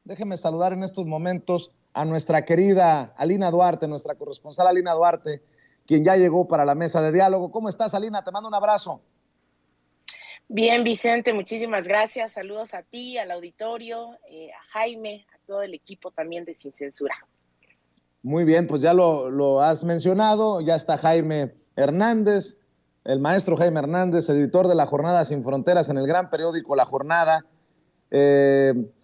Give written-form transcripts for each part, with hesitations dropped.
Déjeme saludar en estos momentos a nuestra querida Alina Duarte, nuestra corresponsal Alina Duarte, quien ya llegó para la mesa de diálogo. ¿Cómo estás, Alina? Te mando un abrazo. Bien, Vicente, muchísimas gracias. Saludos a ti, al auditorio, a Jaime, a todo el equipo también de Sin Censura. Muy bien, pues ya lo has mencionado, ya está Jaime Hernández, el maestro Jaime Hernández, editor de La Jornada Sin Fronteras en el gran periódico La Jornada,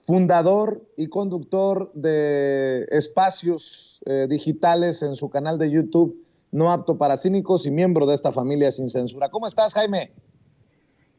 fundador y conductor de espacios digitales en su canal de YouTube No Apto para Cínicos y miembro de esta familia Sin Censura. ¿Cómo estás, Jaime?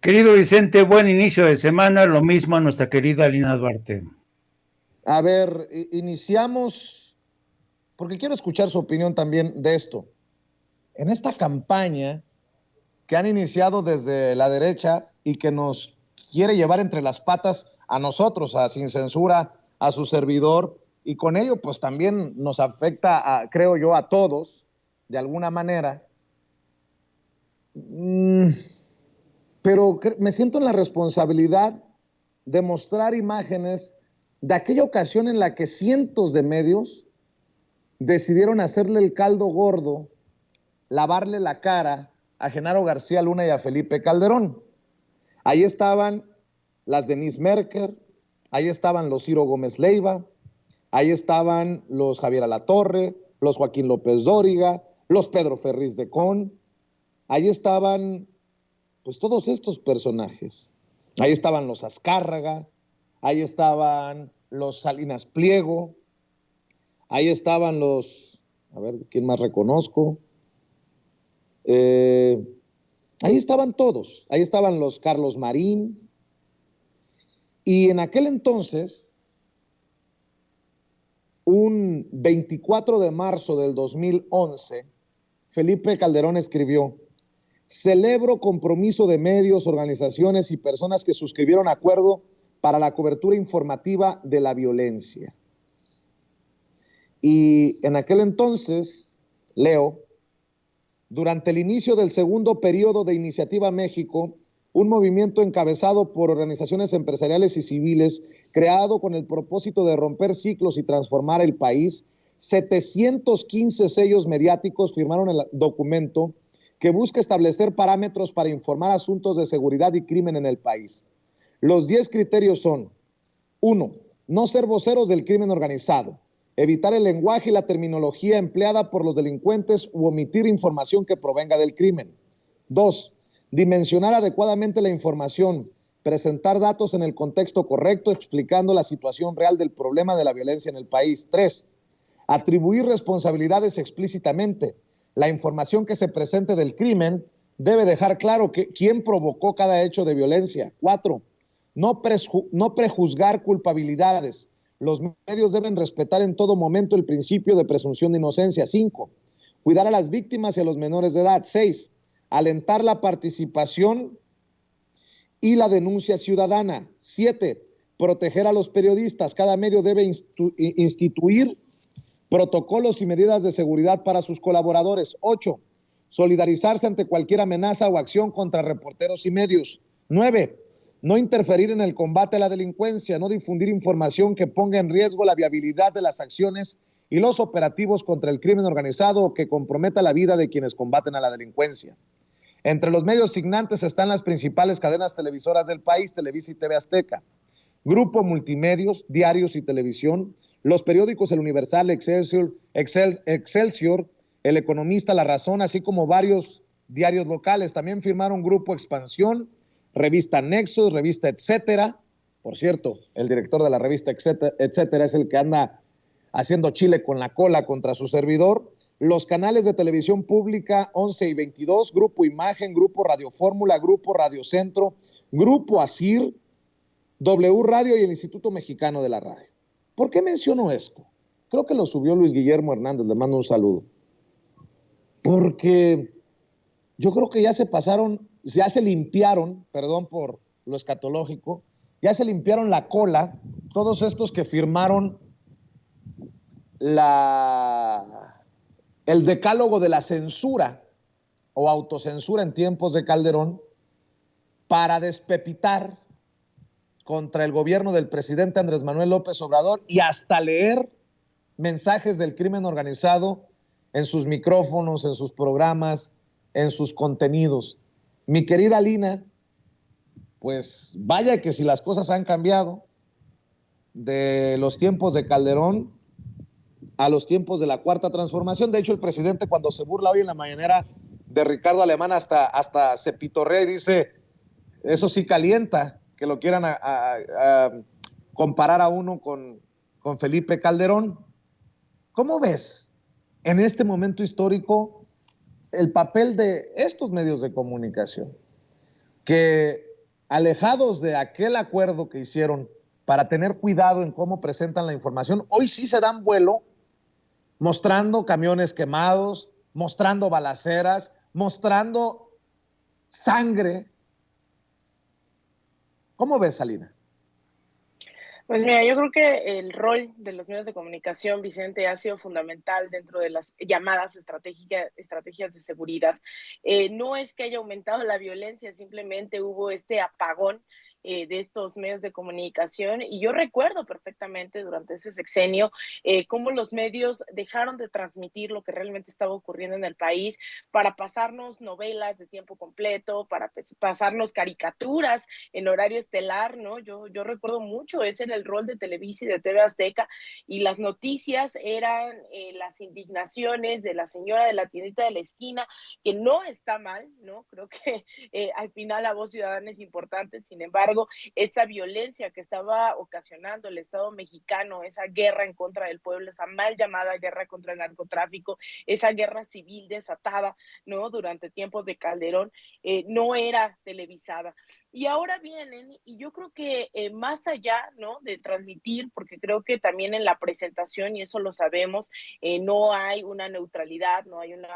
Querido Vicente, buen inicio de semana, lo mismo a nuestra querida Alina Duarte. A ver, iniciamos, porque quiero escuchar su opinión también de esto. En esta campaña que han iniciado desde la derecha y que nos quiere llevar entre las patas a nosotros, a Sin Censura, a su servidor, y con ello pues también nos afecta, creo yo, a todos, de alguna manera. Pero me siento en la responsabilidad de mostrar imágenes de aquella ocasión en la que cientos de medios decidieron hacerle el caldo gordo, lavarle la cara a Genaro García Luna y a Felipe Calderón. Ahí estaban las Denise Merker, ahí estaban los Ciro Gómez Leiva, ahí estaban los Javier Alatorre, los Joaquín López Dóriga, los Pedro Ferriz de Con, ahí estaban pues todos estos personajes. Ahí estaban los Azcárraga, ahí estaban los Salinas Pliego, ahí estaban los, a ver, ¿quién más reconozco? Ahí estaban todos, ahí estaban los Carlos Marín, y en aquel entonces, un 24 de marzo del 2011, Felipe Calderón escribió: celebro compromiso de medios, organizaciones y personas que suscribieron acuerdo para la cobertura informativa de la violencia. Y en aquel entonces, leo: durante el inicio del segundo periodo de Iniciativa México, un movimiento encabezado por organizaciones empresariales y civiles, creado con el propósito de romper ciclos y transformar el país, 715 sellos mediáticos firmaron el documento que busca establecer parámetros para informar asuntos de seguridad y crimen en el país. Los 10 criterios son: 1. No ser voceros del crimen organizado. Evitar el lenguaje y la terminología empleada por los delincuentes u omitir información que provenga del crimen. 2. Dimensionar adecuadamente la información. Presentar datos en el contexto correcto, explicando la situación real del problema de la violencia en el país. 3. Atribuir responsabilidades explícitamente. La información que se presente del crimen debe dejar claro quién provocó cada hecho de violencia. 4. No prejuzgar culpabilidades. Los medios deben respetar en todo momento el principio de presunción de inocencia. 5. Cuidar a las víctimas y a los menores de edad. 6. Alentar la participación y la denuncia ciudadana. 7. Proteger a los periodistas. Cada medio debe instituir protocolos y medidas de seguridad para sus colaboradores. 8. Solidarizarse ante cualquier amenaza o acción contra reporteros y medios. 9. No interferir en el combate a la delincuencia, no difundir información que ponga en riesgo la viabilidad de las acciones y los operativos contra el crimen organizado o que comprometa la vida de quienes combaten a la delincuencia. Entre los medios signantes están las principales cadenas televisoras del país, Televisa y TV Azteca, Grupo Multimedios, Diarios y Televisión, los periódicos El Universal, Excelsior, El Economista, La Razón, así como varios diarios locales. También firmaron Grupo Expansión, Revista Nexos, Revista Etcétera. Por cierto, el director de la revista Etcétera es el que anda haciendo chile con la cola contra su servidor. Los canales de televisión pública 11 y 22, Grupo Imagen, Grupo Radio Fórmula, Grupo Radio Centro, Grupo ASIR, W Radio y el Instituto Mexicano de la Radio. ¿Por qué menciono esto? Creo que lo subió Luis Guillermo Hernández, le mando un saludo. Porque yo creo que ya se limpiaron, perdón por lo escatológico, ya se limpiaron la cola todos estos que firmaron el decálogo de la censura o autocensura en tiempos de Calderón para despepitar contra el gobierno del presidente Andrés Manuel López Obrador y hasta leer mensajes del crimen organizado en sus micrófonos, en sus programas, en sus contenidos. Mi querida Lina, pues vaya que si las cosas han cambiado de los tiempos de Calderón a los tiempos de la Cuarta Transformación. De hecho, el presidente, cuando se burla hoy en la mañanera de Ricardo Alemán, hasta se pitorrea y dice, eso sí calienta, que lo quieran a comparar a uno con Felipe Calderón. ¿Cómo ves en este momento histórico el papel de estos medios de comunicación que, alejados de aquel acuerdo que hicieron para tener cuidado en cómo presentan la información, hoy sí se dan vuelo mostrando camiones quemados, mostrando balaceras, mostrando sangre? ¿Cómo ves, Salina? Pues mira, yo creo que el rol de los medios de comunicación, Vicente, ha sido fundamental dentro de las llamadas estrategias de seguridad. No es que haya aumentado la violencia, simplemente hubo este apagón de estos medios de comunicación. Y yo recuerdo perfectamente durante ese sexenio cómo los medios dejaron de transmitir lo que realmente estaba ocurriendo en el país para pasarnos novelas de tiempo completo, para pasarnos caricaturas en horario estelar, ¿no? Yo recuerdo mucho, ese era el rol de Televisa y de TV Azteca, y las noticias eran las indignaciones de la señora de la tiendita de la esquina, que no está mal, ¿no? Creo que al final la voz ciudadana es importante. Sin embargo, esa violencia que estaba ocasionando el Estado mexicano, esa guerra en contra del pueblo, esa mal llamada guerra contra el narcotráfico, esa guerra civil desatada, ¿no? Durante tiempos de Calderón, no era televisada. Y ahora vienen, y yo creo que más allá, ¿no?, de transmitir, porque creo que también en la presentación, y eso lo sabemos, no hay una neutralidad, no hay una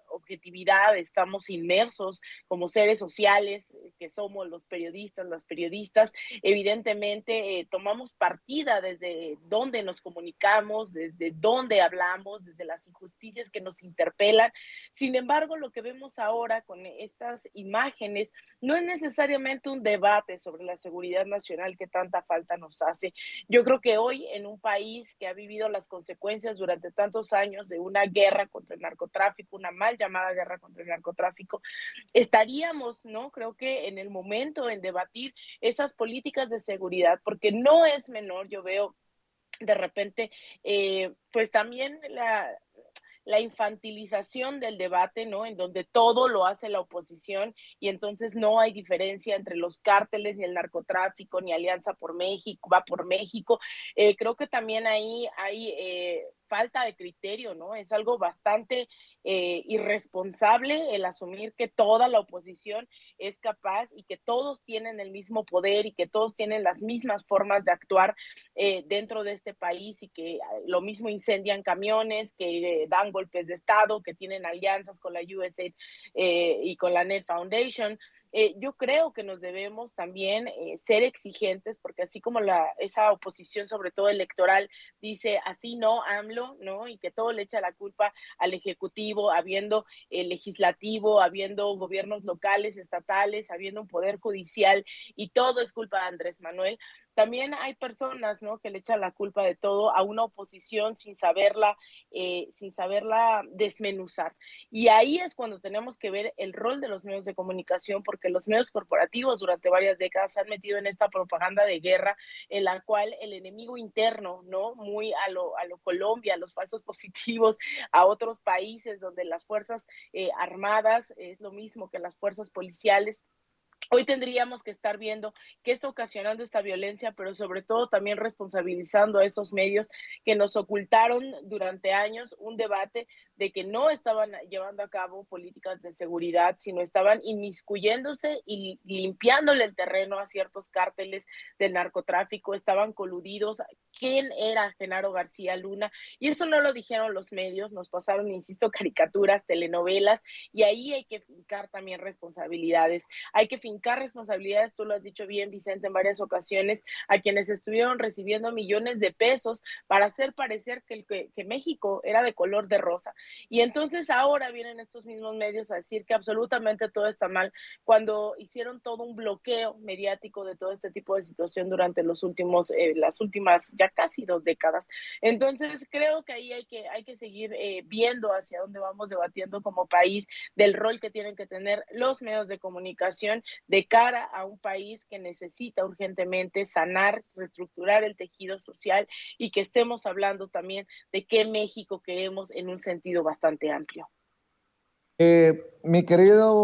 objetividad, estamos inmersos como seres sociales que somos los periodistas, las periodistas, evidentemente tomamos partida desde dónde nos comunicamos, desde dónde hablamos, desde las injusticias que nos interpelan. Sin embargo, lo que vemos ahora con estas imágenes no es necesariamente un debate sobre la seguridad nacional que tanta falta nos hace. Yo creo que hoy, en un país que ha vivido las consecuencias durante tantos años de una guerra contra el narcotráfico, una mal llamada guerra contra el narcotráfico, estaríamos, ¿no?, creo que en el momento en debatir esas políticas de seguridad, porque no es menor. Yo veo de repente, pues también la infantilización del debate, ¿no? En donde todo lo hace la oposición y entonces no hay diferencia entre los cárteles, ni el narcotráfico, ni Alianza por México, va por México. Creo que también ahí hay falta de criterio, ¿no? Es algo bastante irresponsable el asumir que toda la oposición es capaz y que todos tienen el mismo poder y que todos tienen las mismas formas de actuar dentro de este país, y que lo mismo incendian camiones, que dan golpes de Estado, que tienen alianzas con la USAID y con la Net Foundation. Yo creo que nos debemos también ser exigentes, porque así como esa oposición, sobre todo electoral, dice así no, AMLO, ¿no? Y que todo le echa la culpa al Ejecutivo, habiendo legislativo, habiendo gobiernos locales, estatales, habiendo un poder judicial, y todo es culpa de Andrés Manuel. También hay personas, ¿no?, que le echan la culpa de todo a una oposición sin saberla desmenuzar. Y ahí es cuando tenemos que ver el rol de los medios de comunicación, porque los medios corporativos durante varias décadas se han metido en esta propaganda de guerra, en la cual el enemigo interno, ¿no?, muy a lo Colombia, a los falsos positivos, a otros países donde las fuerzas armadas es lo mismo que las fuerzas policiales. Hoy tendríamos que estar viendo qué está ocasionando esta violencia, pero sobre todo también responsabilizando a esos medios que nos ocultaron durante años un debate de que no estaban llevando a cabo políticas de seguridad, sino estaban inmiscuyéndose y limpiándole el terreno a ciertos cárteles del narcotráfico, estaban coludidos. ¿Quién era Genaro García Luna? Y eso no lo dijeron los medios, nos pasaron, insisto, caricaturas, telenovelas, y ahí hay que fincar también responsabilidades. Hay que fincar brincar responsabilidades, tú lo has dicho bien, Vicente, en varias ocasiones, a quienes estuvieron recibiendo millones de pesos para hacer parecer que México era de color de rosa. Y entonces ahora vienen estos mismos medios a decir que absolutamente todo está mal, cuando hicieron todo un bloqueo mediático de todo este tipo de situación durante las últimas ya casi 2 décadas. Entonces creo que ahí hay que seguir viendo hacia dónde vamos debatiendo como país del rol que tienen que tener los medios de comunicación de cara a un país que necesita urgentemente sanar, reestructurar el tejido social y que estemos hablando también de qué México queremos en un sentido bastante amplio. Mi querido